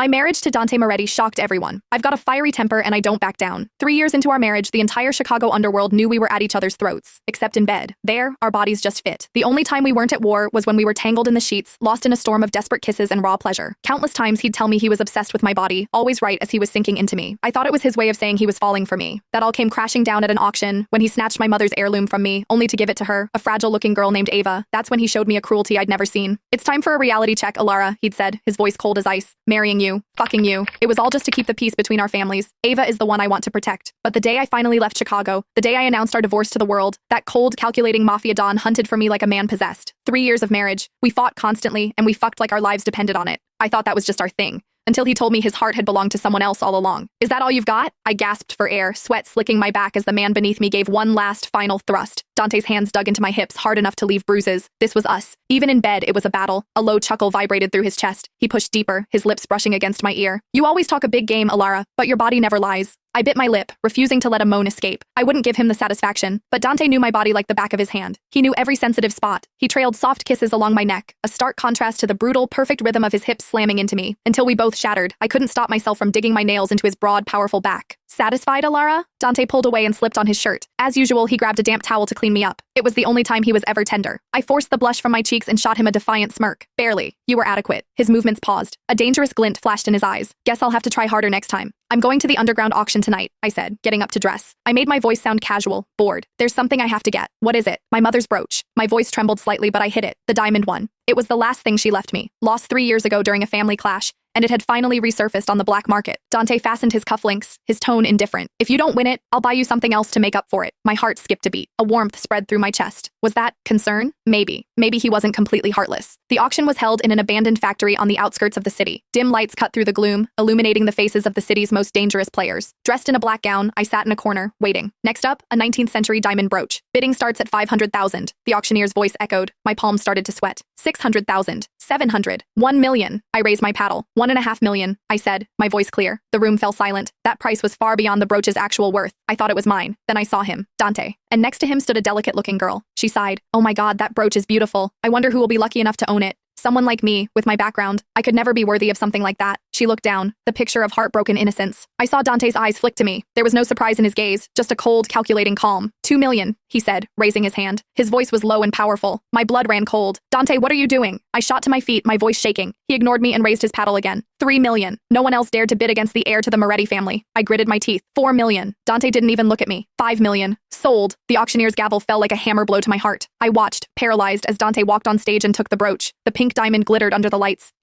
My marriage to Dante Moretti shocked everyone. I've got a fiery temper and I don't back down. 3 years into our marriage, the entire Chicago underworld knew we were at each other's throats, except in bed. There, our bodies just fit. The only time we weren't at war was when we were tangled in the sheets, lost in a storm of desperate kisses and raw pleasure. Countless times he'd tell me he was obsessed with my body, always right as he was sinking into me. I thought it was his way of saying he was falling for me. That all came crashing down at an auction when he snatched my mother's heirloom from me, only to give it to her, a fragile-looking girl named Ava. That's when he showed me a cruelty I'd never seen. "It's time for a reality check, Alara," he'd said, his voice cold as ice. "Marrying you. Fucking you. It was all just to keep the peace between our families. Ava is the one I want to protect." But the day I finally left Chicago, the day I announced our divorce to the world, that cold, calculating mafia don hunted for me like a man possessed. 3 years of marriage. We fought constantly, and we fucked like our lives depended on it. I thought that was just our thing. Until he told me his heart had belonged to someone else all along. "Is that all you've got?" I gasped for air, sweat slicking my back as the man beneath me gave one last, final thrust. Dante's hands dug into my hips hard enough to leave bruises. This was us. Even in bed, it was a battle. A low chuckle vibrated through his chest. He pushed deeper, his lips brushing against my ear. "You always talk a big game, Alara, but your body never lies." I bit my lip, refusing to let a moan escape. I wouldn't give him the satisfaction, but Dante knew my body like the back of his hand. He knew every sensitive spot. He trailed soft kisses along my neck, a stark contrast to the brutal, perfect rhythm of his hips slamming into me. Until we both shattered, I couldn't stop myself from digging my nails into his broad, powerful back. "Satisfied, Alara?" Dante pulled away and slipped on his shirt. As usual, he grabbed a damp towel to clean me up. It was the only time he was ever tender. I forced the blush from my cheeks and shot him a defiant smirk. "Barely. You were adequate." His movements paused. A dangerous glint flashed in his eyes. "Guess I'll have to try harder next time." "I'm going to the underground auction tonight," I said, getting up to dress. I made my voice sound casual, bored. "There's something I have to get." "What is it?" "My mother's brooch." My voice trembled slightly, but I hid it. The diamond one. It was the last thing she left me. Lost 3 years ago during a family clash, and it had finally resurfaced on the black market. Dante fastened his cufflinks, his tone indifferent. "If you don't win it, I'll buy you something else to make up for it." My heart skipped a beat. A warmth spread through my chest. Was that concern? Maybe. Maybe he wasn't completely heartless. The auction was held in an abandoned factory on the outskirts of the city. Dim lights cut through the gloom, illuminating the faces of the city's most dangerous players. Dressed in a black gown, I sat in a corner, waiting. Next up, a 19th century diamond brooch. Bidding starts at 500,000. The auctioneer's voice echoed. My palms started to sweat. 600,000. 700. 1 million. I raised my paddle. 1.5 million, I said, my voice clear. The room fell silent. That price was far beyond the brooch's actual worth. I thought it was mine. Then I saw him, Dante. And next to him stood a delicate-looking girl. She sighed. "Oh my God, that brooch is beautiful. I wonder who will be lucky enough to own it." Someone like me, with my background, I could never be worthy of something like that. She looked down, the picture of heartbroken innocence. I saw Dante's eyes flick to me. There was no surprise in his gaze, just a cold, calculating calm. 2 million, he said, raising his hand. His voice was low and powerful. My blood ran cold. "Dante, what are you doing?" I shot to my feet, my voice shaking. He ignored me and raised his paddle again. 3 million. No one else dared to bid against the heir to the Moretti family. I gritted my teeth. 4 million. Dante didn't even look at me. 5 million. Sold. The auctioneer's gavel fell like a hammer blow to my heart. I watched, paralyzed, as Dante walked on stage and took the brooch. The pink diamond glittered under the lights. It